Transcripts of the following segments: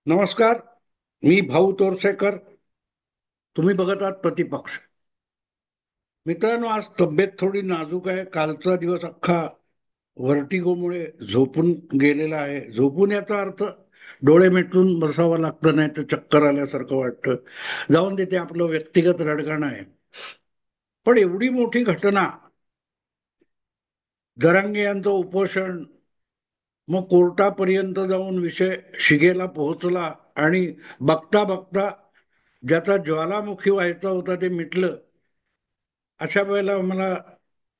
नमस्कार. मी भाऊ तोरसेकर. तुम्ही बघत आहात प्रतिपक्ष. मित्रांनो, आज तब्येत थोडी नाजूक आहे. कालचा दिवस अख्खा व्हर्टिगोमुळे झोपून गेलेला आहे. झोपून याचा अर्थ डोळे मिटून बसावं लागतं, नाही तर चक्कर आल्यासारखं वाटतं. जाऊन दे, ते आपलं व्यक्तिगत रडगाणं आहे. पण एवढी मोठी घटना, जरांगे यांचं उपोषण, मग कोर्टापर्यंत जाऊन विषय शिगेला पोहोचला आणि बघता बघता ज्याचा ज्वालामुखी व्हायचा होता ते मिटलं. अशा वेळेला मला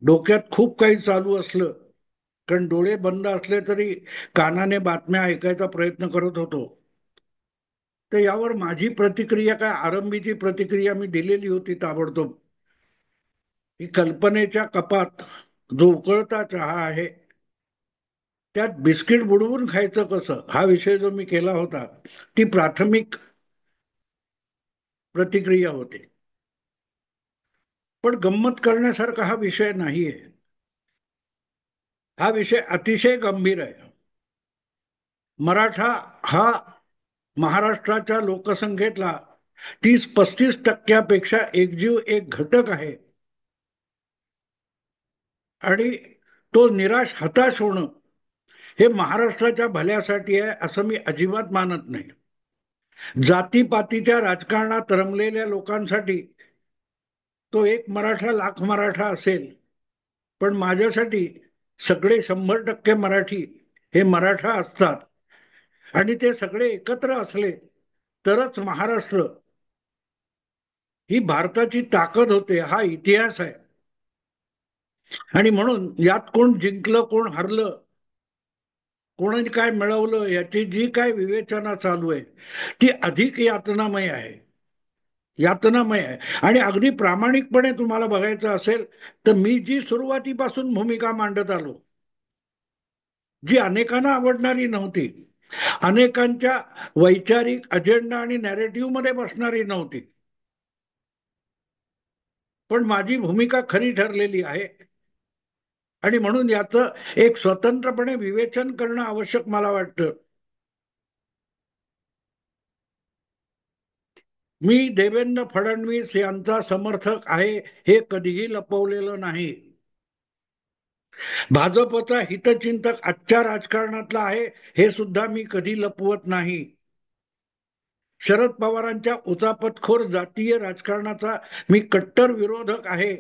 डोक्यात खूप काही चालू असलं, कारण डोळे बंद असले तरी कानाने बातम्या ऐकायचा प्रयत्न करत होतो. तर यावर माझी प्रतिक्रिया काय, आरंभीची प्रतिक्रिया मी दिलेली होती ताबडतोब, ही कल्पनेच्या कपात जो उकळता चहा आहे त्यात बिस्किट बुडवून खायचं कसं, हा विषय जो मी केला होता, ती प्राथमिक प्रतिक्रिया होती. पण गंमत करण्यासारखा हा विषय नाहीये. हा विषय अतिशय गंभीर आहे. मराठा हा महाराष्ट्राच्या लोकसंख्येतला 30-35% एकजीव एक घटक आहे. आणि तो निराश हताश होणं हे महाराष्ट्राच्या भल्यासाठी आहे असं मी अजिबात मानत नाही. जातीपातीच्या राजकारणात रमलेल्या लोकांसाठी तो एक मराठा लाख मराठा असेल, पण माझ्यासाठी सगळे 100% मराठी हे मराठा असतात. आणि ते सगळे एकत्र असले तरच महाराष्ट्र ही भारताची ताकद होते, हा इतिहास आहे. आणि म्हणून यात कोण जिंकलं कोण हरलं, कोणाने काय मिळवलं, याची जी काय विवेचना चालू आहे ती अधिक यातनामय आहे. यातनामय आहे. आणि अगदी प्रामाणिकपणे तुम्हाला बघायचं असेल तर मी जी सुरुवातीपासून भूमिका मांडत आलो, जी अनेकांना आवडणारी नव्हती, अनेकांच्या वैचारिक अजेंडा आणि नॅरेटिव्ह मध्ये बसणारी नव्हती, पण माझी भूमिका खरी ठरलेली आहे. आणि म्हणून याचं एक स्वतंत्रपणे विवेचन करणं आवश्यक मला वाटतं. मी देवेंद्र फडणवीस यांचा समर्थक आहे, हे कधीही लपवलेलं नाही. भाजपचा हितचिंतक आजच्या राजकारणातला आहे, हे सुद्धा मी कधी लपवत नाही. शरद पवारांच्या उचापतखोर जातीय राजकारणाचा मी कट्टर विरोधक आहे,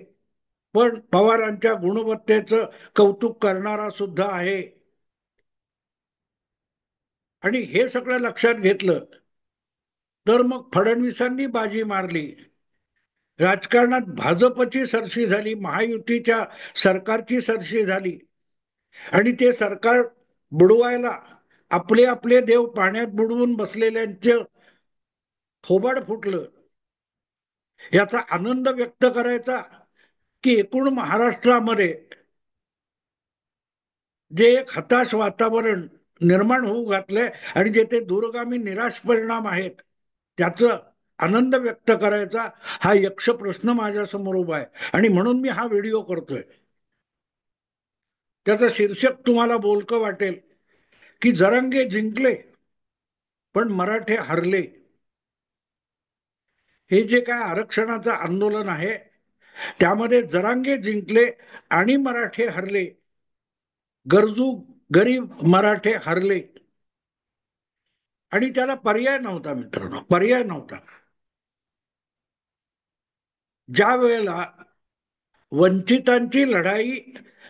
पण पवारांच्या गुणवत्तेचं कौतुक करणारा सुद्धा आहे. आणि हे सगळं लक्षात घेतलं तर मग फडणवीसांनी बाजी मारली. राजकारणात भाजपची सरशी झाली, महायुतीच्या सरकारची सरशी झाली. आणि ते सरकार बुडवायला आपले आपले देव पाण्यात बुडवून बसलेल्यांचं थोबाड फुटलं. याचा आनंद व्यक्त करायचा की एकूण महाराष्ट्रामध्ये जे एक हताश वातावरण निर्माण होऊ घातलंय आणि जे ते दूरगामी निराश परिणाम आहेत त्याचं आनंद व्यक्त करायचा, हा यक्ष प्रश्न माझ्या समोर उभा आहे. आणि म्हणून मी हा व्हिडिओ करतोय. त्याचं शीर्षक तुम्हाला बोलकं वाटेल की जरांगे जिंकले पण मराठे हरले. हे जे काय आरक्षणाचं आंदोलन आहे त्यामध्ये जरांगे जिंकले आणि मराठे हरले, गरजू गरीब मराठे हरले. आणि त्याला पर्याय नव्हता मित्रांनो, पर्याय नव्हता. ज्या वेळेला वंचितांची लढाई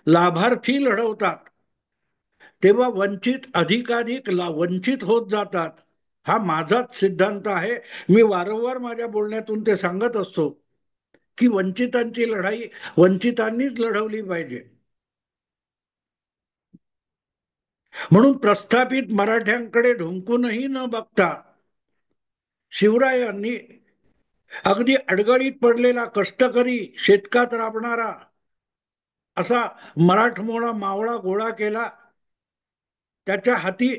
लाभार्थी लढवतात तेव्हा वंचित अधिकाधिक वंचित होत जातात. हा माझाच सिद्धांत आहे. मी वारंवार माझ्या बोलण्यातून ते सांगत असतो की वंचितांची लढाई वंचितांनीच लढवली पाहिजे. म्हणून प्रस्थापित मराठ्यांकडे ढुंकूनही न बघता शिवरायांनी अगदी अडगळीत पडलेला कष्टकरी शेतकात राबणारा असा मराठमोळा मावळा गोळा केला. त्याच्या हाती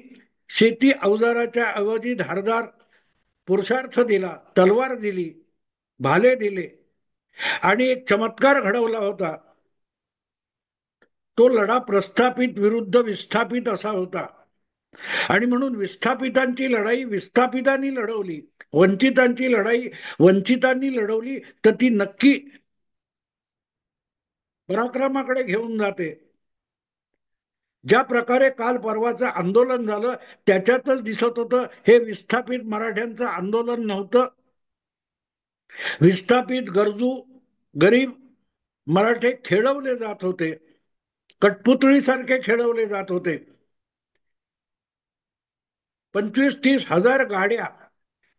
शेती अवजाराच्या ऐवजी धारदार पुरुषार्थ दिला, तलवार दिली, भाले दिले आणि एक चमत्कार घडवला होता. तो लढा प्रस्थापित विरुद्ध विस्थापित असा होता. आणि म्हणून विस्थापितांची लढाई विस्थापितांनी लढवली, वंचितांची लढाई वंचितांनी लढवली, तर ती नक्की पराक्रमाकडे घेऊन जाते. ज्या प्रकारे काल परवाचं आंदोलन झालं त्याच्यातच दिसत होतं हे विस्थापित मराठ्यांचं आंदोलन नव्हतं. विस्थापित गरजू गरीब मराठे खेळवले जात होते, कठपुतळीसारखे खेळवले जात होते. 25-30 हजार गाड्या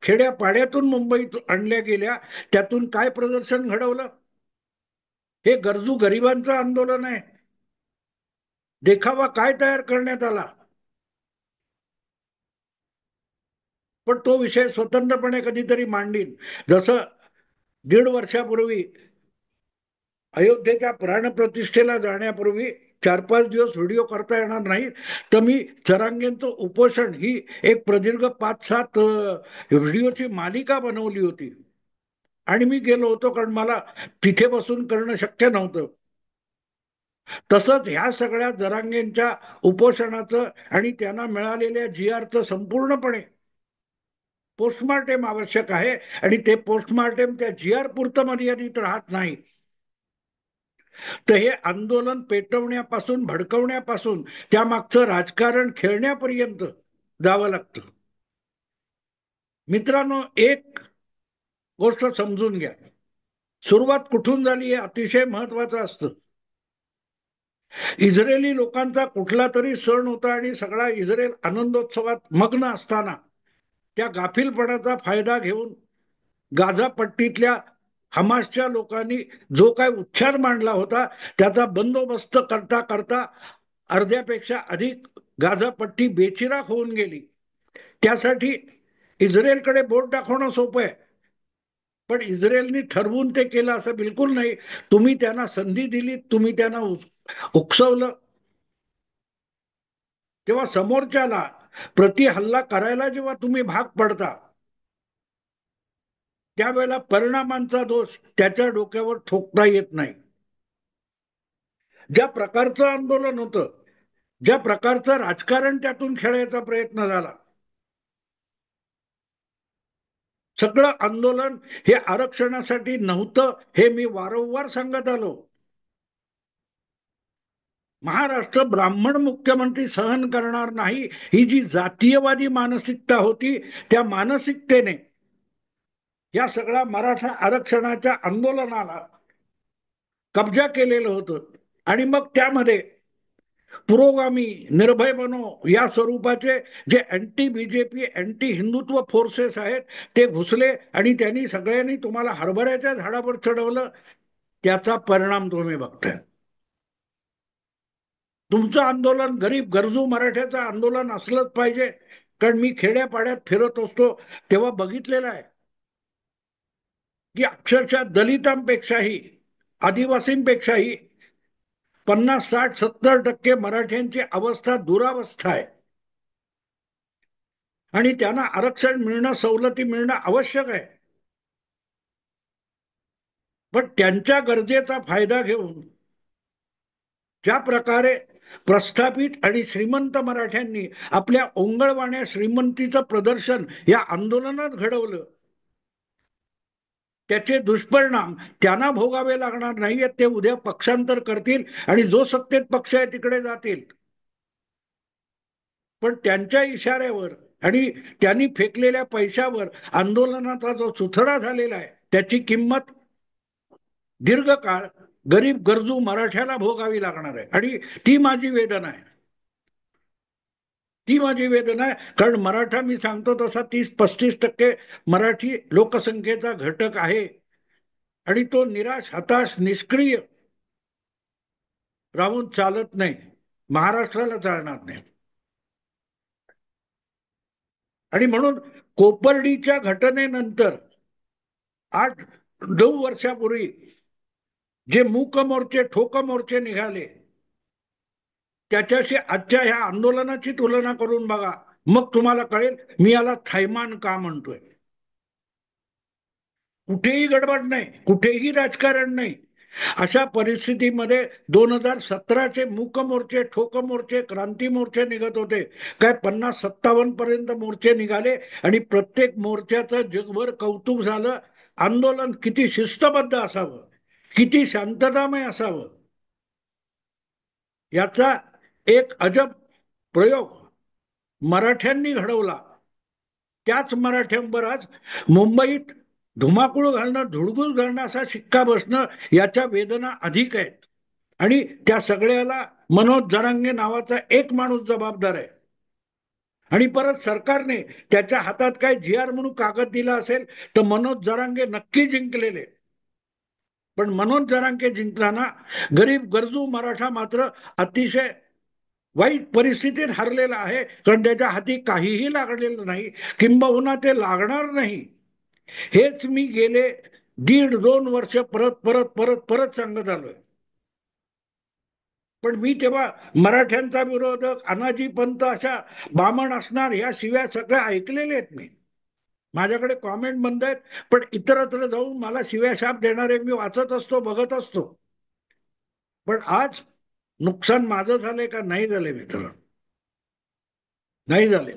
खेड्यापाड्यातून मुंबईत आणल्या गेल्या. त्यातून काय प्रदर्शन घडवलं? हे गरजू गरिबांचं आंदोलन आहे. देखावा काय तयार करण्यात आला? पण तो विषय स्वतंत्रपणे कधीतरी मांडीन. जसं 1.5 वर्षापूर्वी अयोध्येच्या प्राणप्रतिष्ठेला जाण्यापूर्वी 4-5 दिवस व्हिडिओ करता येणार नाही, तर मी जरांगेंचं उपोषण ही एक प्रदीर्घ 5-7 व्हिडिओची मालिका बनवली होती. आणि मी गेलो होतो कारण मला तिथे बसून करणं शक्य नव्हतं. तसंच ह्या सगळ्या जरांगेंच्या उपोषणाचं आणि त्यांना मिळालेल्या GRचं संपूर्णपणे पोस्टमार्टेम आवश्यक आहे. आणि ते पोस्टमार्टेम त्या GR पुरतं मर्यादित राहत नाही, तर हे आंदोलन पेटवण्यापासून भडकवण्यापासून त्यामागचं राजकारण खेळण्यापर्यंत जावं लागतं. मित्रांनो, एक गोष्ट समजून घ्या, सुरुवात कुठून झाली हे अतिशय महत्वाचं असतं. इस्रायली लोकांचा कुठला तरी सण होता आणि सगळा इस्रायल आनंदोत्सवात मग्न असताना त्या गाफीलपणाचा फायदा घेऊन गाझा पट्टीतल्या हमासच्या लोकांनी जो काय उच्छाद मांडला होता त्याचा बंदोबस्त करता करता अर्ध्यापेक्षा अधिक गाझा पट्टी बेचिराख होऊन गेली. त्यासाठी इस्रायलकडे बोट दाखवणं सोपं आहे, पण इस्रायलनी ठरवून ते केलं असं बिलकुल नाही. तुम्ही त्यांना संधी दिली, तुम्ही त्यांना उकसवलं, तेव्हा समोरच्याला प्रति हल्ला करायला जेव्हा तुम्ही भाग पडता त्यावेळेला परिणामांचा दोष त्याच्या डोक्यावर ठोकता येत नाही. ज्या प्रकारचं आंदोलन होतं, ज्या प्रकारचं राजकारण त्यातून खेळायचा प्रयत्न झाला, सगळं आंदोलन हे आरक्षणासाठी नव्हतं हे मी वारंवार सांगत आलो. महाराष्ट्र ब्राह्मण मुख्यमंत्री सहन करणार नाही ही जी जातीयवादी मानसिकता होती, त्या मानसिकतेने या सगळ्या मराठा आरक्षणाच्या आंदोलनाला कब्जा केलेलं होतं. आणि मग त्यामध्ये पुरोगामी निर्भय बनो या स्वरूपाचे जे anti BJP anti Hindutva forces आहेत ते घुसले आणि त्यांनी सगळ्यांनी तुम्हाला हरभऱ्याच्या झाडावर चढवलं. त्याचा परिणाम तुम्ही बघताय. तुमचं आंदोलन गरीब गरजू मराठ्याचं आंदोलन असलंच पाहिजे, कारण मी खेड्यापाड्यात फिरत असतो तेव्हा बघितलेलं आहे की अक्षरशः दलितांपेक्षाही आदिवासींपेक्षाही 50-60-70% मराठ्यांची अवस्था दुरावस्था आहे. आणि त्यांना आरक्षण मिळणं सवलती मिळणं आवश्यक आहे, पण त्यांच्या गरजेचा फायदा घेऊन ज्या प्रकारे प्रस्थापित आणि श्रीमंत मराठ्यांनी आपल्या ओंगळवाण्या श्रीमंतीचं प्रदर्शन या आंदोलनात घडवलं, त्याचे दुष्परिणाम त्यांना भोगावे लागणार नाहीयेत. ते उद्या पक्षांतर करतील आणि जो सत्तेत पक्ष आहे तिकडे जातील, पण त्यांच्या इशाऱ्यावर आणि त्यांनी फेकलेल्या पैशावर आंदोलनाचा जो चुथडा झालेला आहे त्याची किंमत दीर्घकाळ गरीब गरजू मराठ्याला भोगावी लागणार आहे. आणि ती माझी वेदना आहे, ती माझी वेदना आहे. कारण मराठा मी सांगतो तसा 30-35% मराठी लोकसंख्येचा घटक आहे आणि तो निराश हताश निष्क्रिय राहून चालत नाही, महाराष्ट्राला चालणार नाही. आणि म्हणून कोपर्डीच्या घटनेनंतर 8-9 वर्षापूर्वी जे मूक मोर्चे ठोक मोर्चे निघाले त्याच्याशी आजच्या ह्या आंदोलनाची तुलना करून बघा, मग तुम्हाला कळेल मी याला थैमान का म्हणतोय. कुठेही गडबड नाही, कुठेही राजकारण नाही, अशा परिस्थितीमध्ये 2017चे मूक मोर्चे, ठोक मोर्चे, क्रांती मोर्चे निघत होते. काय 50-57 पर्यंत मोर्चे निघाले आणि प्रत्येक मोर्चाचं जगभर कौतुक झालं. आंदोलन किती शिस्तबद्ध असावं, किती शांततामय असावं, याचा एक अजब प्रयोग मराठ्यांनी घडवला. त्याच मराठ्यांवर आज मुंबईत धुमाकूळ घालणं, धुडगूस घालणं, असा शिक्का बसणं, याच्या वेदना अधिक आहेत. आणि त्या सगळ्याला मनोज जरांगे नावाचा एक माणूस जबाबदार आहे. आणि परत सरकारने त्याच्या हातात काय GR म्हणून कागद दिला असेल तर मनोज जरांगे नक्की जिंकलेले. पण मनोज जरांगे जिंकताना गरीब गरजू मराठा मात्र अतिशय वाईट परिस्थितीत हरलेला आहे. कारण त्याच्या हाती काहीही लागलेलं नाही, किंबहुना ते लागणार नाही. हेच मी गेले 1.5-2 वर्ष परत परत परत परत सांगत आलोय. पण मी तेव्हा मराठ्यांचा विरोधक, अनाजी पंत अशा बामण असणार ह्या शिव्या सगळ्या ऐकलेल्या आहेत मी. माझ्याकडे कॉमेंट बंद आहेत, पण इतरत्र जाऊन मला शिव्या शाप देणारे मी वाचत असतो, बघत असतो. पण आज नुकसान माझं झालंय का? नाही झालंय मित्र, नाही झाले.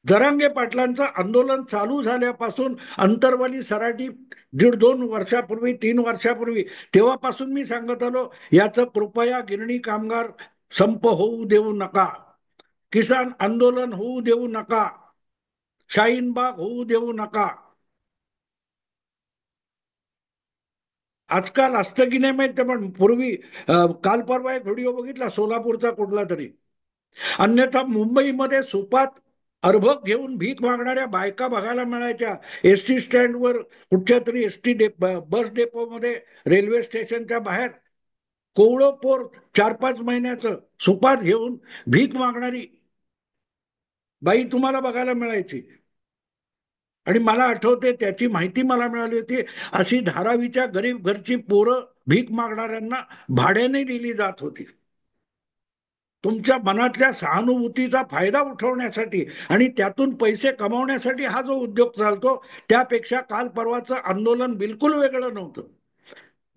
जरांगे पाटलांचं आंदोलन चालू झाल्यापासून अंतरवाली सराटी 1.5-2 वर्षापूर्वी, 3 वर्षापूर्वी, तेव्हापासून मी सांगत आलो, याचं कृपया गिरणी कामगार संप होऊ देऊ नका, किसान आंदोलन होऊ देऊ नका, शाहीनबाग होऊ देऊ नका. आजकाल असतं की नाही माहिती, पण पूर्वी काल परवा एक व्हिडिओ बघितला सोलापूरचा कुठला तरी. अन्यथा मुंबईमध्ये सुपात अर्भक घेऊन भीक मागणाऱ्या बायका बघायला मिळायच्या. एसटी स्टँडवर, कुठच्या तरी बस डेपोमध्ये, रेल्वे स्टेशनच्या बाहेर कोवळं पोर 4-5 महिन्याचं सुपात घेऊन भीक मागणारी बाई तुम्हाला बघायला मिळायची. आणि मला आठवते, त्याची माहिती मला मिळाली होती, अशी धारावीच्या गरीब घरची पोरं भीक मागणाऱ्यांना भाड्याने दिली जात होती. तुमच्या मनातल्या सहानुभूतीचा फायदा उठवण्यासाठी आणि त्यातून पैसे कमावण्यासाठी हा जो उद्योग चालतो, त्यापेक्षा काल परवाचं आंदोलन बिलकुल वेगळं नव्हतं.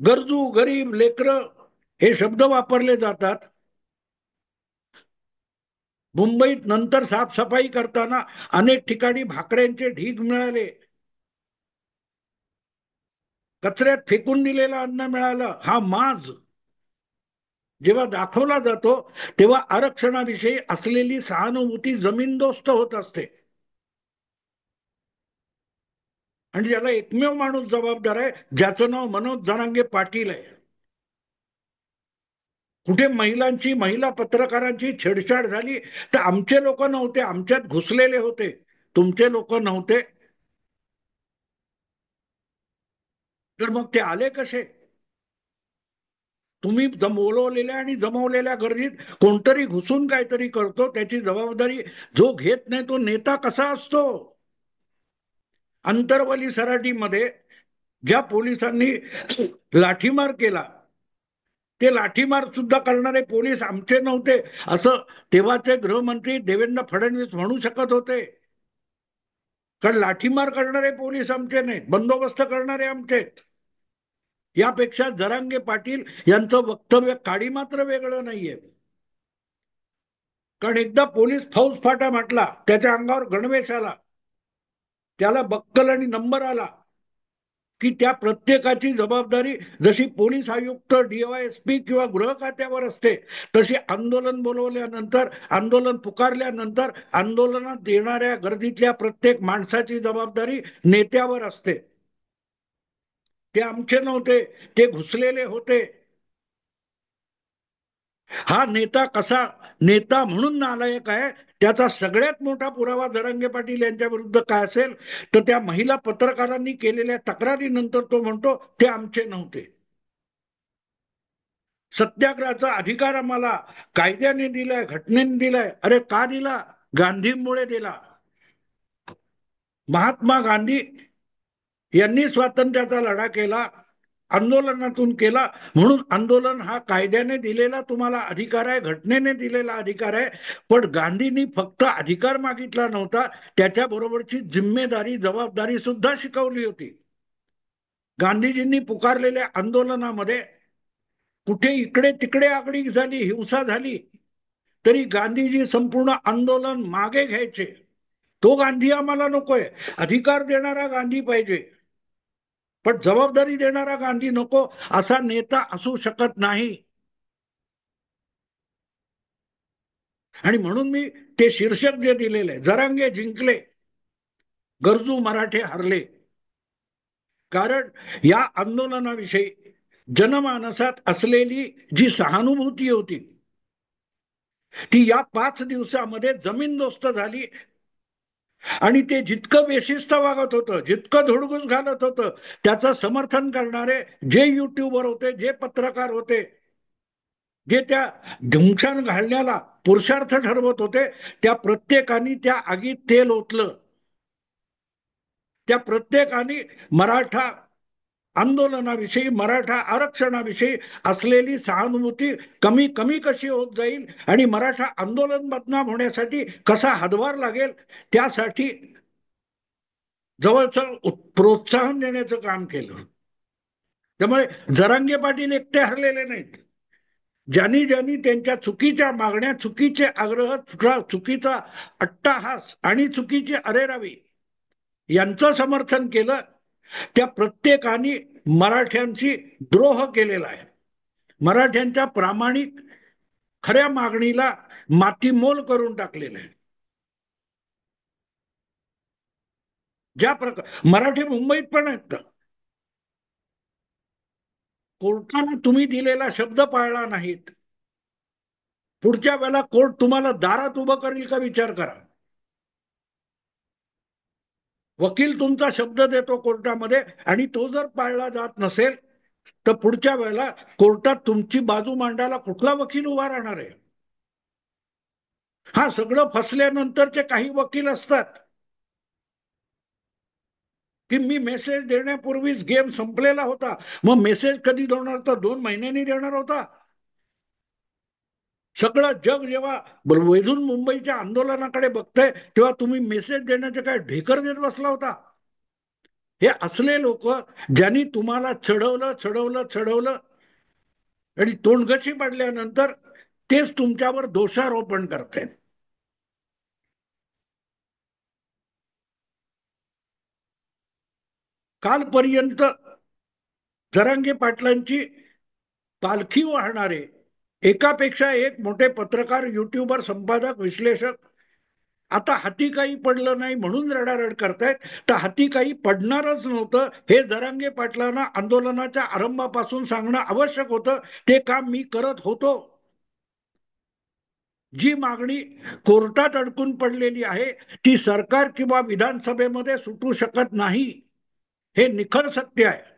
गरजू, गरीब, लेकरं हे शब्द वापरले जातात. मुंबईत नंतर साफसफाई करताना अनेक ठिकाणी भाकऱ्यांचे ढीग मिळाले, कचऱ्यात फेकून दिलेलं अन्न मिळालं. हा माज जेव्हा दाखवला जातो, तेव्हा आरक्षणाविषयी असलेली सहानुभूती जमीनदोस्त होत असते. आणि ज्याला एकमेव माणूस जबाबदार आहे, ज्याचं नाव मनोज जरांगे पाटील आहे. कुठे महिला पत्रकारांची छेडछाड झाली तर आमचे लोक नव्हते, आमच्यात घुसलेले होते, तुमचे लोक नव्हते. तर मग ते आले कसे? तुम्ही बोलवलेल्या आणि जमवलेल्या गर्दीत कोणतरी घुसून काहीतरी करतो, त्याची जबाबदारी जो घेत नाही तो नेता कसा असतो? अंतरवली सराटीमध्ये ज्या पोलिसांनी लाठीमार केला, ते लाठीमार सुद्धा करणारे पोलीस आमचे नव्हते असं तेव्हाचे गृहमंत्री देवेंद्र फडणवीस म्हणू शकत होते. कारण लाठीमार करणारे पोलीस आमचे नाहीत, बंदोबस्त करणारे आमचे. यापेक्षा जरांगे पाटील यांचं वक्तव्य काडी मात्र वेगळं नाहीये. कारण एकदा पोलीस फौजफाटा म्हटला, त्याच्या अंगावर गणवेश आला, त्याला बक्कल आणि नंबर आला, की त्या प्रत्येकाची जबाबदारी जशी पोलीस आयुक्त, DYSP किंवा गृह खात्यावर असते, तशी आंदोलन बोलवल्यानंतर, आंदोलन पुकारल्यानंतर आंदोलनात येणाऱ्या गर्दीतल्या प्रत्येक माणसाची जबाबदारी नेत्यावर असते. ते आमचे नव्हते, ते घुसलेले होते. हा नेता कसा नेता म्हणून नालायक आहे, त्याचा सगळ्यात मोठा पुरावा जरांगे पाटील यांच्या विरुद्ध काय असेल तर त्या महिला पत्रकारांनी केलेल्या तक्रारीनंतर तो म्हणतो ते आमचे नव्हते. सत्याग्रहाचा अधिकार आम्हाला कायद्याने दिलाय, घटनेने दिलाय. अरे का दिला? गांधींमुळे दिला. महात्मा गांधी यांनी स्वातंत्र्याचा लढा केला, आंदोलनातून केला, म्हणून आंदोलन हा कायद्याने दिलेला तुम्हाला अधिकार आहे, घटनेने दिलेला अधिकार आहे. पण गांधींनी फक्त अधिकार मागितला नव्हता, त्याच्याबरोबरची जिम्मेदारी, जबाबदारी सुद्धा शिकवली होती. गांधीजींनी पुकारलेल्या आंदोलनामध्ये कुठे इकडे तिकडे आगळीक झाली, हिंसा झाली, तरी गांधीजी संपूर्ण आंदोलन मागे घ्यायचे. तो गांधी आम्हाला नकोय. अधिकार देणारा गांधी पाहिजे, पण जबाबदारी देणारा गांधी नको. असा नेता असू शकत नाही. आणि म्हणून मी ते शीर्षक जे दिलेले, जरांगे जिंकले, गरजू मराठे हरले. कारण या आंदोलनाविषयी जनमानसात असलेली जी सहानुभूती होती ती या 5 दिवसामध्ये जमीनदोस्त झाली. आणि ते जितकं बेशिस्त वागत होतं, जितकं धुडगूस घालत होतं, त्याचं समर्थन करणारे जे युट्यूबर होते, जे पत्रकार होते, जे त्या धुमशान घालण्याला पुरुषार्थ ठरवत होते, त्या प्रत्येकाने त्या आगीत तेल ओतलं. त्या प्रत्येकाने मराठा आंदोलनाविषयी, मराठा आरक्षणाविषयी असलेली सहानुभूती कमी कमी कशी होत जाईल आणि मराठा आंदोलन बदनाम होण्यासाठी कसा हातभार लागेल, त्यासाठी जवळचं प्रोत्साहन देण्याचं काम केलं. त्यामुळे जरांगे पाटील एकटे हरलेले नाहीत. ज्यांनी ज्यांनी त्यांच्या चुकीच्या मागण्या, चुकीचे आग्रह, चुकीचा अट्टाहास आणि चुकीची अरेरावी यांचं समर्थन केलं, त्या प्रत्येकाने मराठ्यांची द्रोह केलेला आहे. मराठ्यांच्या प्रामाणिक खऱ्या मागणीला मातीमोल करून टाकलेलं आहे. ज्या प्रकार मराठी मुंबईत पण आहेत. कोर्टाने तुम्ही दिलेला शब्द पाळला नाहीत, पुढच्या वेळेला कोर्ट तुम्हाला दारात उभं करेल का विचार करा. वकील तुमचा शब्द देतो कोर्टामध्ये आणि तो जर पाळला जात नसेल तर पुढच्या वेळेला कोर्टात तुमची बाजू मांडायला कुठला वकील उभा राहणार आहे. हा, सगळं फसल्यानंतरचे काही वकील असतात की मी मेसेज देण्यापूर्वीच गेम संपलेला होता, मग मेसेज कधी देणार, तर 2 महिन्यांनी देणार होता. सगळं जग जेव्हा वेधून मुंबईच्या आंदोलनाकडे बघतंय तेव्हा तुम्ही मेसेज देण्याचे काय ढेकर देत बसला होता. हे असले लोक ज्यांनी तुम्हाला चढवलं चढवलं चढवलं आणि तोंडघशी पडल्यानंतर तेच तुमच्यावर दोषारोपण करतात. कालपर्यंत जरांगे पाटलांची पालखी वाहणारे एकापेक्षा एक मोठे पत्रकार, युट्यूबर, संपादक, विश्लेषक आता हाती काही पडलं नाही म्हणून रडारड करतायत. तर हाती काही पडणारच नव्हतं हे जरांगे पाटलांना आंदोलनाच्या आरंभापासून सांगणं आवश्यक होतं. ते काम मी करत होतो. जी मागणी कोर्टात अडकून पडलेली आहे ती सरकार किंवा विधानसभेमध्ये सुटू शकत नाही, हे निखळ सत्य आहे.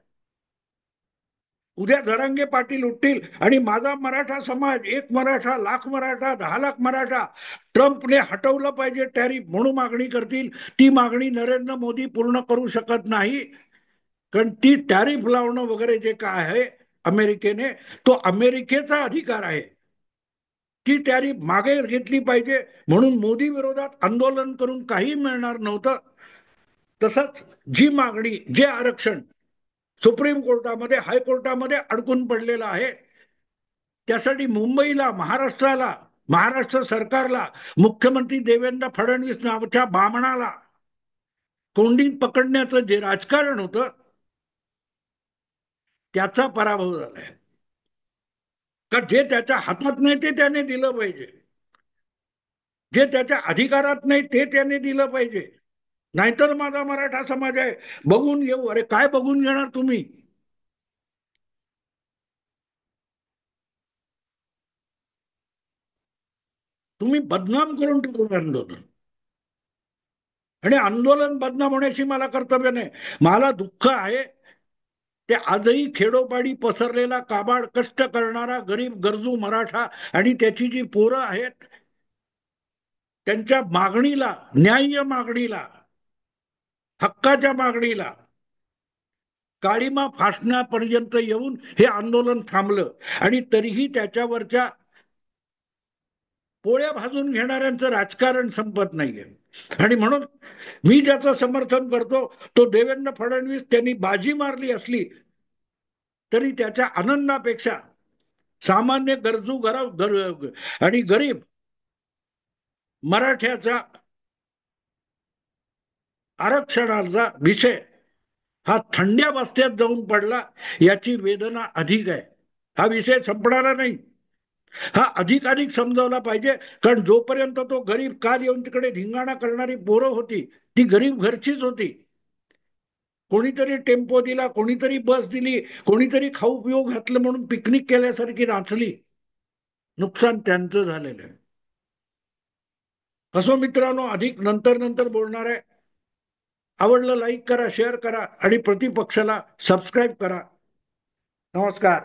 उद्या जरांगे पाटील उठतील आणि माझा मराठा समाज, 1 मराठा, लाख मराठा, 10 लाख मराठा, ट्रम्पने हटवलं पाहिजे टॅरिफ म्हणून मागणी करतील. ती मागणी नरेंद्र मोदी पूर्ण करू शकत नाही, कारण ती टॅरिफ लावणं वगैरे जे काय आहे अमेरिकेने, तो अमेरिकेचा अधिकार आहे. ती टॅरिफ मागे घेतली पाहिजे म्हणून मोदी विरोधात आंदोलन करून काही मिळणार नव्हतं. तसंच जी मागणी, जे आरक्षण सुप्रीम कोर्टामध्ये, हायकोर्टामध्ये अडकून पडलेलं आहे, त्यासाठी मुंबईला, महाराष्ट्राला, महाराष्ट्र सरकारला, मुख्यमंत्री देवेंद्र फडणवीस नावाच्या बामणाला कोंडीत पकडण्याचं जे राजकारण होतं त्याचा पराभव झालाय. का जे त्याच्या हातात नाही ते त्याने दिलं पाहिजे, जे त्याच्या अधिकारात नाही ते त्याने दिलं पाहिजे. नाहीतर माझा मराठा समाज आहे बघून घेऊ. अरे काय बघून घेणार तुम्ही? तुम्ही बदनाम करून टाकून आंदोलन. आणि आंदोलन बदनाम होण्याशी मला कर्तव्य नाही. मला दुःख आहे ते आजही खेडोपाडी पसरलेला, काबाड कष्ट करणारा गरीब गरजू मराठा आणि त्याची जी पोरं आहेत त्यांच्या मागणीला, न्याय्य मागणीला, हक्काच्या मागणीला काळीमा फासण्यापर्यंत येऊन हे आंदोलन थांबलं. आणि तरीही त्याच्यावरच्या पोळ्या भाजून घेणाऱ्यांचं राजकारण संपत नाहीये. आणि म्हणून मी ज्याचं समर्थन करतो तो देवेंद्र फडणवीस त्यांनी बाजी मारली असली तरी त्याच्या आनंदापेक्षा सामान्य गरजू आणि गरीब मराठ्याचा आरक्षणाचा विषय हा थंड्या बस्त्यात जाऊन पडला याची वेदना अधिक आहे. हा विषय संपणारा नाही, हा अधिक अधिक समजावला पाहिजे. कारण जोपर्यंत तो गरीब काल येऊन तिकडे धिंगाणा करणारी पोरं होती ती गरीब घरचीच होती. कोणीतरी टेम्पो दिला, कोणीतरी बस दिली, कोणीतरी खाऊ पिऊ घातलं म्हणून पिकनिक केल्यासारखी नाचली. नुकसान त्यांचं झालेलं आहे. असो मित्रांनो, अधिक नंतर नंतर बोलणार आहे. आवडलं लाईक करा, शेअर करा आणि प्रतिपक्षाला सबस्क्राईब करा. नमस्कार.